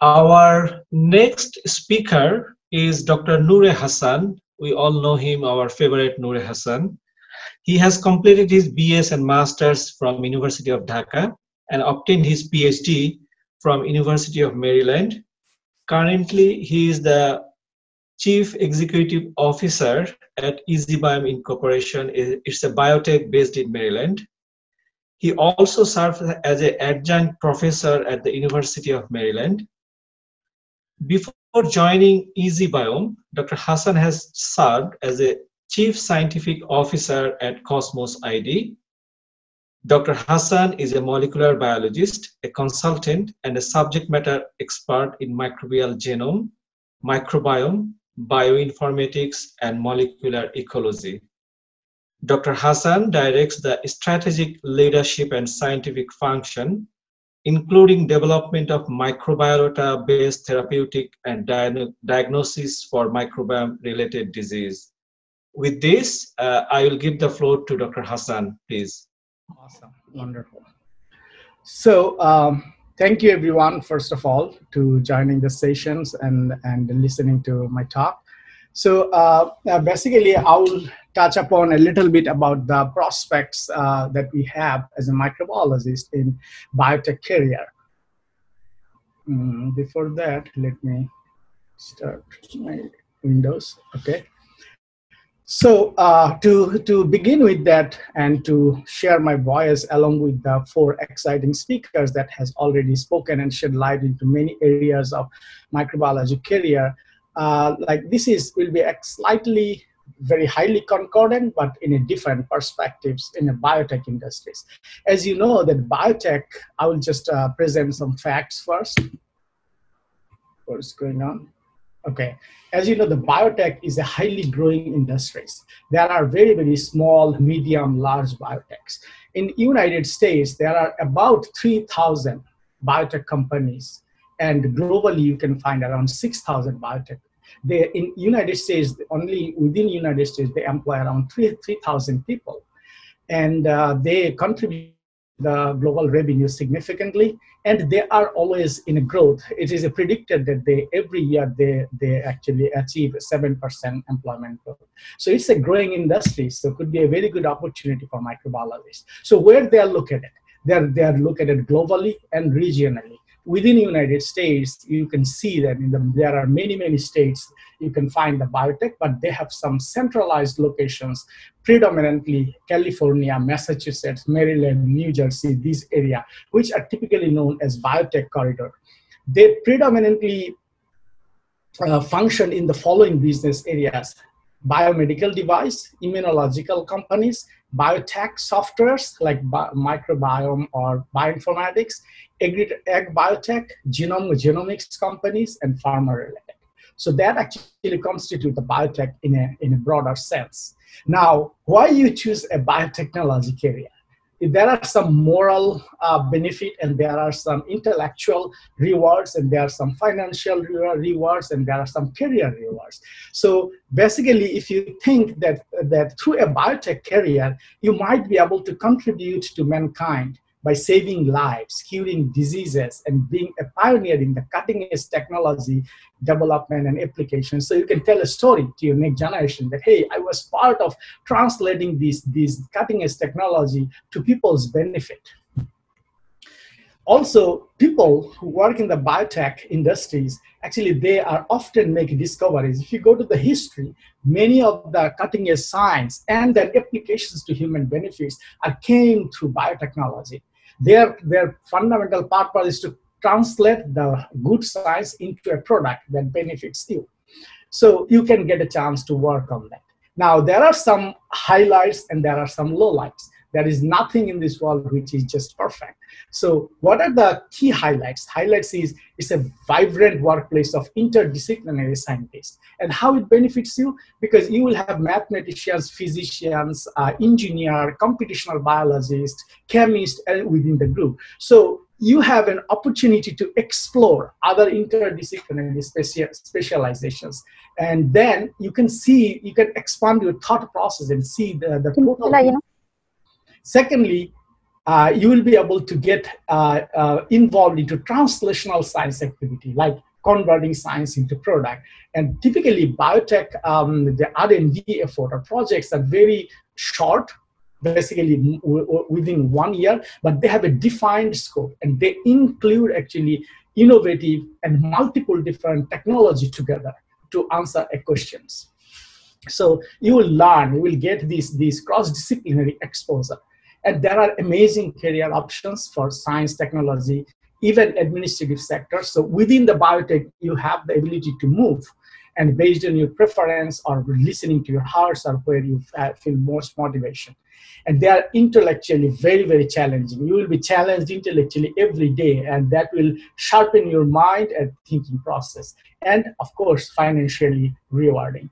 Our next speaker is Dr. Noor Hasan. We all know him, our favorite Noor Hasan. He has completed his BS and Masters from University of Dhaka and obtained his PhD from University of Maryland. Currently, he is the Chief Executive Officer at ISBM Incorporation. It's a biotech based in Maryland. He also serves as an adjunct professor at the University of Maryland. Before joining EasyBiome, Dr. Hasan has served as a Chief Scientific Officer at Cosmos ID. Dr. Hasan is a molecular biologist, a consultant, and a subject matter expert in microbial genome, microbiome, bioinformatics, and molecular ecology. Dr. Hasan directs the strategic leadership and scientific function, including development of microbiota-based therapeutic and diagnosis for microbiome-related disease. With this, I will give the floor to Dr. Hasan, please. Awesome, wonderful. So thank you everyone, first of all, to joining the sessions and listening to my talk. So basically, I will touch upon a little bit about the prospects that we have as a microbiologist in biotech career. Before that, let me start my Windows. Okay. So to begin with that and to share my voice along with the 4 exciting speakers that has already spoken and shed light into many areas of microbiology career, like this will be a slightly very highly concordant, but in a different perspectives in the biotech industries. As you know that biotech, I will just present some facts first. What is going on? Okay, as you know, the biotech is a highly growing industry. There are very, very small, medium, large biotechs. In United States, there are about 3,000 biotech companies, and globally you can find around 6,000 biotech. In United States, only within United States, they employ around 3,000 people, and they contribute the global revenue significantly, and they are always in a growth. It is predicted that every year they actually achieve 7% employment growth. So it's a growing industry, so it could be a very good opportunity for microbiologists. So where they are located? They are located globally and regionally. Within the United States, you can see that there are many, many states you can find the biotech, but they have some centralized locations, predominantly California, Massachusetts, Maryland, New Jersey, this area, which are typically known as biotech corridor. They predominantly function in the following business areas: biomedical device, immunological companies, biotech softwares like microbiome or bioinformatics, ag biotech, genomics companies, and pharma related. So that actually constitutes the biotech in a broader sense. Now, why you choose a biotechnology career? There are some moral benefit, and there are some intellectual rewards, and there are some financial rewards, and there are some career rewards. So basically, if you think that through a biotech career, you might be able to contribute to mankind by saving lives, curing diseases, and being a pioneer in the cutting-edge technology development and application. So you can tell a story to your next generation that, hey, I was part of translating these cutting-edge technology to people's benefit. Also, people who work in the biotech industries, actually, they are often making discoveries. If you go to the history, many of the cutting-edge science and their applications to human benefits came through biotechnology. Their fundamental purpose is to translate the good science into a product that benefits you. So you can get a chance to work on that. Now, there are some highlights and there are some lowlights. There is nothing in this world which is just perfect. So what are the key highlights? Highlights is it's a vibrant workplace of interdisciplinary scientists. And how it benefits you? Because you will have mathematicians, physicians, engineer, computational biologists, chemists within the group. So you have an opportunity to explore other interdisciplinary specializations. And then you can expand your thought process and see the total. Secondly, you will be able to get involved into translational science activity, like converting science into product. And typically, biotech, the R&D effort or projects are very short, basically within 1 year, but they have a defined scope, and they include actually innovative and multiple different technology together to answer a questions. So you will learn, you will get these cross-disciplinary exposure. And there are amazing career options for science, technology, even administrative sector. So within the biotech, you have the ability to move. And based on your preference or listening to your hearts or where you feel most motivation. And they are intellectually very, very challenging. You will be challenged intellectually every day, and that will sharpen your mind and thinking process. And of course, financially rewarding.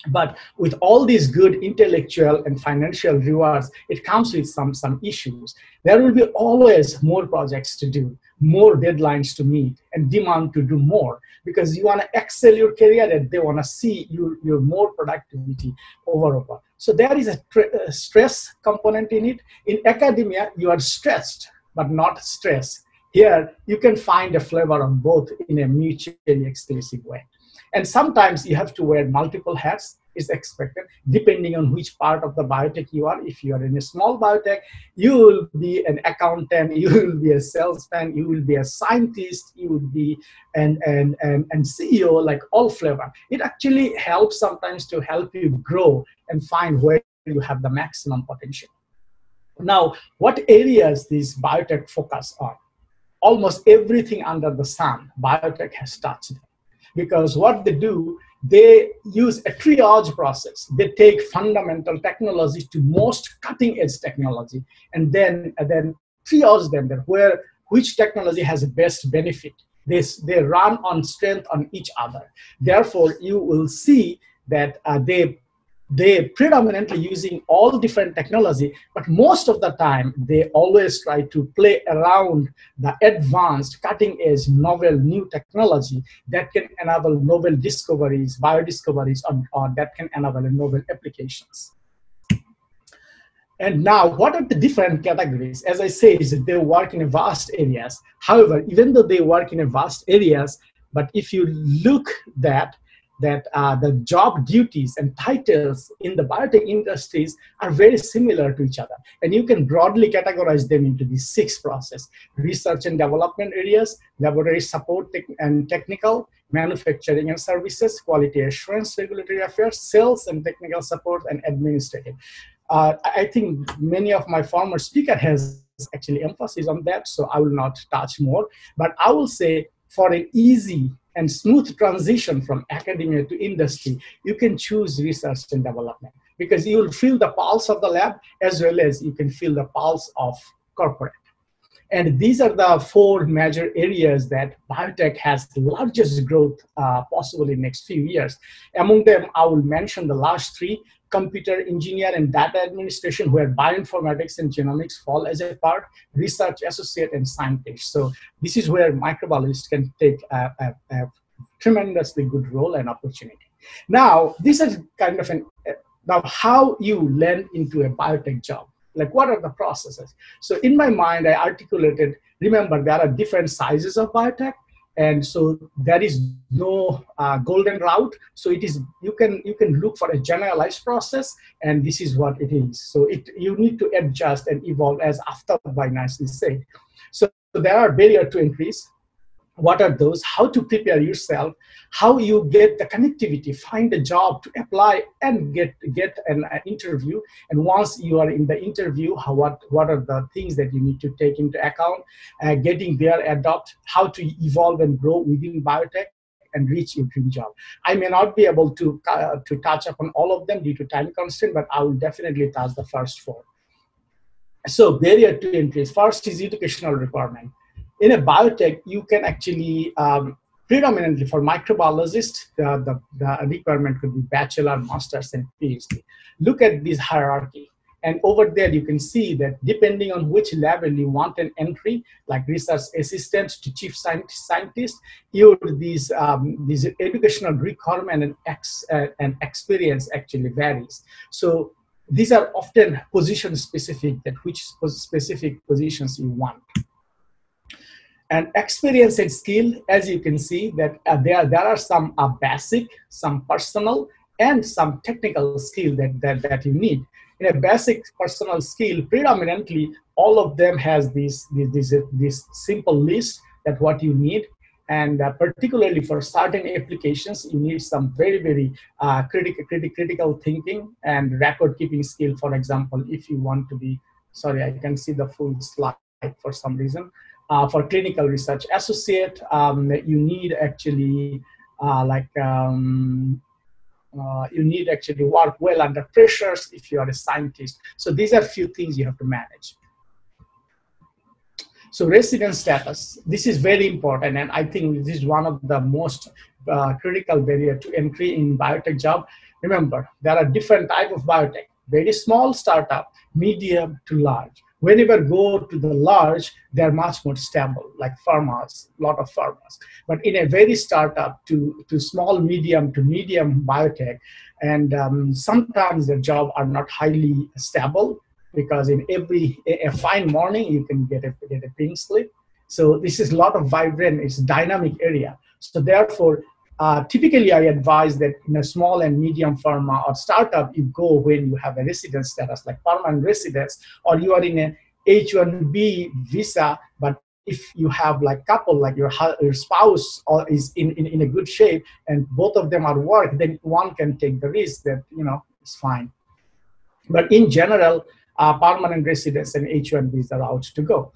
But with all these good intellectual and financial rewards, it comes with some issues. There will be always more projects to do, more deadlines to meet, and demand to do more, because you want to excel your career and they want to see your more productivity overall. So there is a stress component in it. In academia, you are stressed, but not stressed. Here, you can find a flavor of both in a mutually exclusive way. And sometimes you have to wear multiple hats, is expected, depending on which part of the biotech you are. If you are in a small biotech, you will be an accountant, you will be a salesman, you will be a scientist, you will be an CEO, like all flavor. It actually helps sometimes to help you grow and find where you have the maximum potential. Now, what areas these biotech focus on? Almost everything under the sun, biotech has touched them. Because what they do, they use a triage process. They take fundamental technology to most cutting edge technology, and then triage them which technology has the best benefit. They run on strength on each other. Therefore, you will see that they predominantly using all different technology, but most of the time they always try to play around the advanced, cutting-edge, novel, new technology that can enable novel discoveries, biodiscoveries, or that can enable novel applications. And now, what are the different categories? As I say, is that they work in vast areas. However, even though they work in vast areas, but if you look that the job duties and titles in the biotech industries are very similar to each other. And you can broadly categorize them into these 6 processes: research and development areas, laboratory support and technical, manufacturing and services, quality assurance, regulatory affairs, sales and technical support, and administrative. I think many of my former speaker has actually emphasis on that, so I will not touch more. But I will say, for an easy and smooth transition from academia to industry, you can choose research and development, because you will feel the pulse of the lab as well as you can feel the pulse of corporate. And these are the 4 major areas that biotech has the largest growth possible in next few years. Among them, I will mention the last 3: computer engineer and data administration, where bioinformatics and genomics fall as a part, research associate, and scientist. So this is where microbiologists can take a tremendously good role and opportunity. Now, this is kind of now how you land into a biotech job. Like, what are the processes? So in my mind, I articulated, remember, there are different sizes of biotech. And so there is no golden route. So it is, you can look for a generalized process, and this is what it is. So you need to adjust and evolve, as Aftab nicely said. So there are barriers to entries. What are those? How to prepare yourself, how you get the connectivity, find a job to apply and get an interview. And once you are in the interview, what are the things that you need to take into account, getting there, adopt, how to evolve and grow within biotech and reach your dream job. I may not be able to touch upon all of them due to time constraint, but I will definitely touch the first 4. So barrier to entry. First is educational requirement. In a biotech, you can actually, predominantly for microbiologists, the requirement could be bachelor, master's, and PhD. Look at this hierarchy. And over there, you can see that depending on which level you want an entry, like research assistant to chief scientist, these educational requirement and experience actually varies. So these are often position specific, that which specific positions you want. And experience and skill, as you can see, that there are some basic, some personal, and some technical skill that you need. In a basic personal skill, predominantly, all of them has this simple list that what you need. And particularly for certain applications, you need some very critical thinking and record keeping skill. For example, if you want to be, sorry, I can see the full slide for some reason. For clinical research associate, you need actually you need actually work well under pressures if you are a scientist. So these are few things you have to manage. So resident status, this is very important, and I think this is one of the most critical barrier to entry in biotech job. Remember, there are different type of biotech, very small startup, medium to large. Whenever go to the large, they're much more stable, like pharmas, lot of pharmas. But in a very startup to small, medium to medium biotech, and sometimes the job are not highly stable, because in a fine morning you can get a pink slip. So this is a lot of vibrant, it's dynamic area. So therefore, typically I advise that in a small and medium pharma or startup, you go when you have a residence status, like permanent residence, or you are in a H-1B visa, but if you have like couple, like your spouse or is in a good shape and both of them are work, then one can take the risk that, it's fine. But in general, permanent residence and H-1Bs are out to go.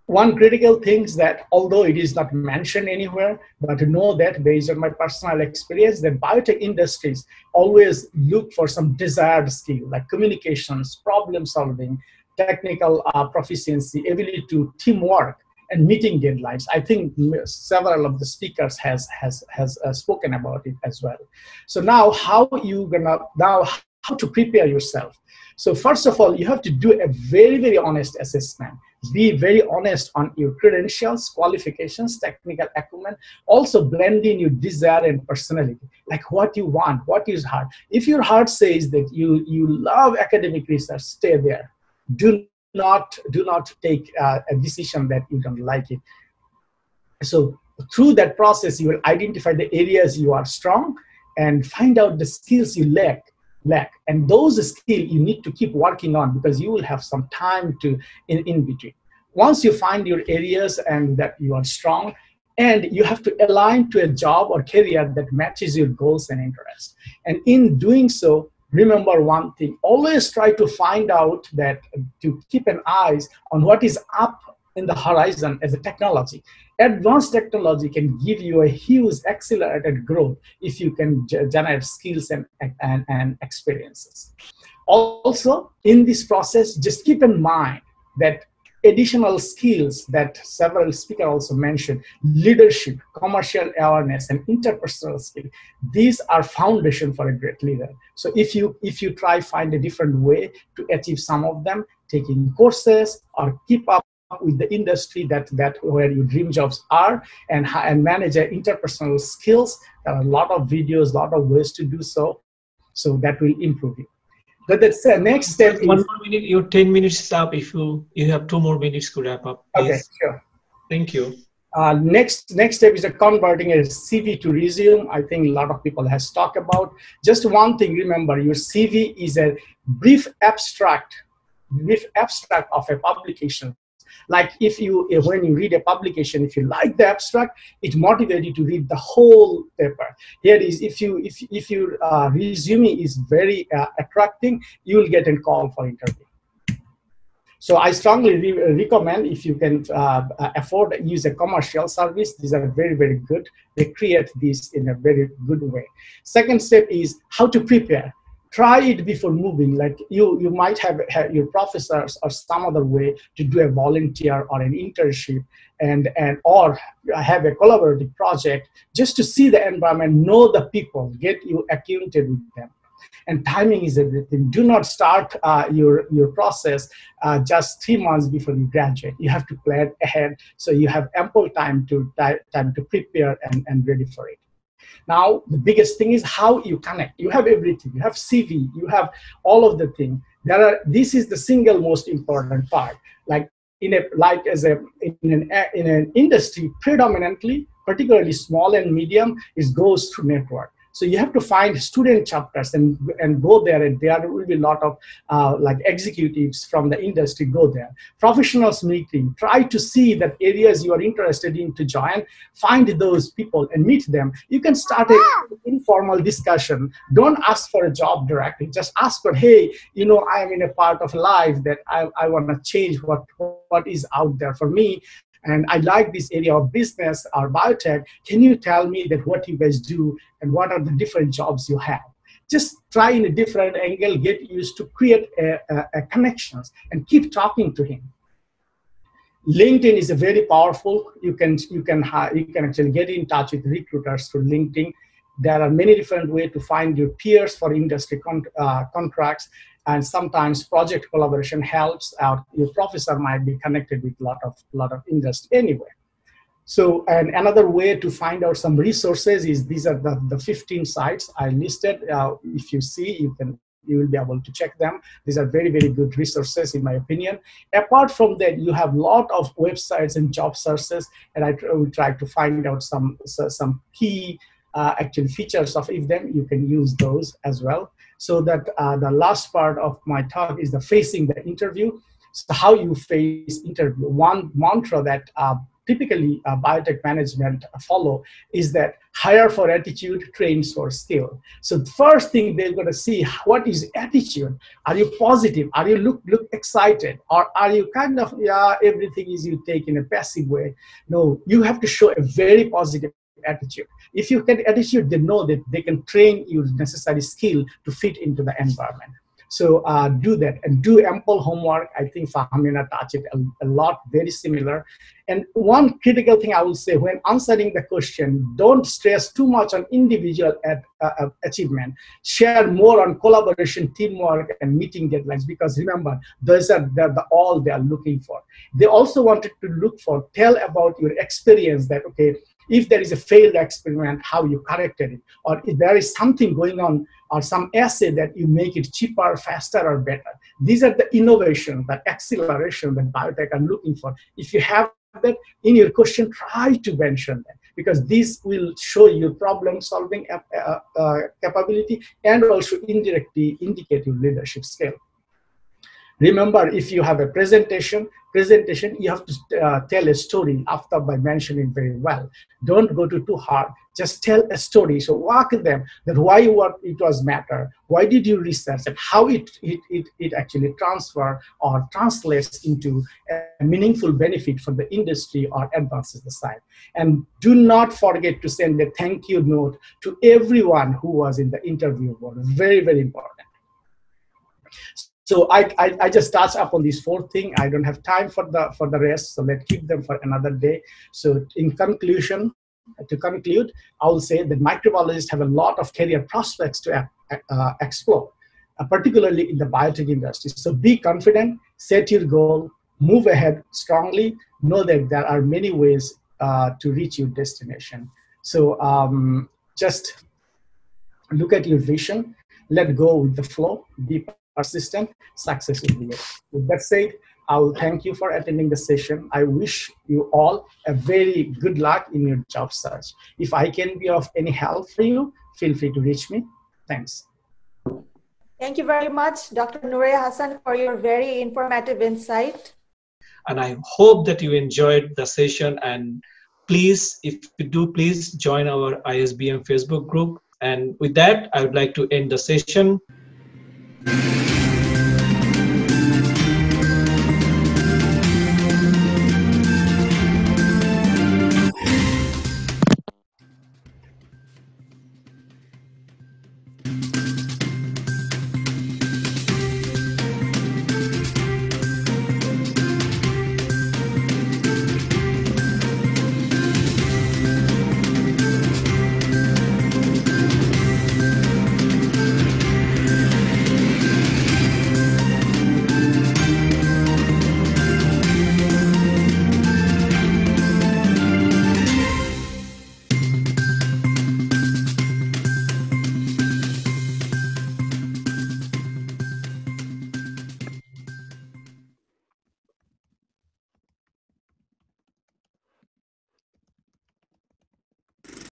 One critical thing is that, although it is not mentioned anywhere, but to know that based on my personal experience, that biotech industries always look for some desired skill, like communications, problem solving, technical proficiency, ability to teamwork, and meeting deadlines. I think several of the speakers has spoken about it as well. So now, how to prepare yourself? So first of all, you have to do a very honest assessment. Be very honest on your credentials, qualifications, technical acumen. Also blend in your desire and personality, like what you want, what is hard. If your heart says that you love academic research, stay there. Do not take a decision that you don't like it. So through that process, you will identify the areas you are strong and find out the skills you lack. And those skills you need to keep working on, because you will have some time to in between. Once you find your areas and that you are strong, and you have to align to a job or career that matches your goals and interests. And in doing so, remember one thing: always try to find out that, to keep an eye on what is up in the horizon as a technology. Advanced technology can give you a huge accelerated growth if you can generate skills and experiences. Also, in this process, just keep in mind that additional skills that several speakers also mentioned, leadership, commercial awareness, and interpersonal skill, these are foundation for a great leader. So if you try find a different way to achieve some of them, taking courses or keep up with the industry that where your dream jobs are, and manage interpersonal skills, there are a lot of videos, a lot of ways to do so. So that will improve you. But the next step is 1 more minute. Your 10 minutes is up. If you have 2 more minutes to wrap up, please. Okay, sure. Thank you. Next step is converting a CV to resume. I think a lot of people has talked about. Just one thing, remember, your CV is a brief abstract of a publication. Like when you read a publication, if you like the abstract, it motivates you to read the whole paper. Here is, if your resume is very attracting, you will get a call for interview. So I strongly recommend, if you can afford, use a commercial service. These are very good. They create this in a very good way. Second step is how to prepare. Try it before moving. Like you might have your professors or some other way to do a volunteer or an internship, or have a collaborative project, just to see the environment, know the people, get you acquainted with them. And timing is everything. Do not start your process just 3 months before you graduate. You have to plan ahead, so you have ample time to prepare and ready for it. Now, the biggest thing is how you connect. You have everything. You have CV. You have all of the things. This is the single most important part. Like in an industry, predominantly, particularly small and medium, it goes through network. So you have to find student chapters and go there, and there will be a lot of like executives from the industry go there. Professionals meeting, try to see that areas you are interested in to join, find those people and meet them. You can start an informal discussion. Don't ask for a job directly. Just ask for, hey, you know, I am in a part of life that I want to change what is out there for me. And I like this area of business or biotech. Can you tell me that what you guys do and what are the different jobs you have? Just try in a different angle, get used to create a connections and keep talking to him. LinkedIn is a very powerful. You can actually get in touch with recruiters through LinkedIn. There are many different ways to find your peers for industry contracts. And sometimes project collaboration helps out. Your professor might be connected with a lot of industry anyway. So, and another way to find out some resources is these are the 15 sites I listed. If you see, you will be able to check them. These are very, very good resources in my opinion. Apart from that, you have a lot of websites and job sources, and I will try to find out some key actual features of them. You can use those as well. So that the last part of my talk is the facing the interview. So how you face interview. One mantra that typically biotech management follow is that hire for attitude, trains for skill. So the first thing they're going to see, what is attitude? Are you positive? Are you look excited? Or are you kind of, yeah, everything is you take in a passive way? No, you have to show a very positive attitude. If you get attitude, they know that they can train you necessary skill to fit into the environment. So do that and do ample homework. I think Fahmina touched it a lot, very similar. And one critical thing I will say when answering the question, don't stress too much on individual achievement. Share more on collaboration, teamwork, and meeting deadlines, because remember, those are all they are looking for. They also wanted to tell about your experience that, okay, if there is a failed experiment, how you corrected it, or if there is something going on, or some assay that you make it cheaper, faster, or better. These are the innovation, the acceleration that biotech are looking for. If you have that in your question, try to mention that, because this will show you problem-solving capability and also indirectly indicate your leadership skill. Remember, if you have a presentation, you have to tell a story after by mentioning very well. Don't go too hard. Just tell a story. So walk them that why it was matter, why did you research, and how it actually transfer or translates into a meaningful benefit for the industry or advances the site. And do not forget to send a thank you note to everyone who was in the interview board. Very, very important. So I just touched upon these 4 things. I don't have time for the rest, so let's keep them for another day. So in conclusion, to conclude, I will say that microbiologists have a lot of career prospects to explore, particularly in the biotech industry. So be confident, set your goal, move ahead strongly, know that there are many ways to reach your destination. So just look at your vision, let go with the flow, be persistent, success will be it. With that said, I will thank you for attending the session. I wish you all a very good luck in your job search. If I can be of any help for you, feel free to reach me. Thanks. Thank you very much, Dr. Noor Hasan, for your very informative insight. And I hope that you enjoyed the session. And please, if you do, please join our ISBM Facebook group. And with that, I would like to end the session.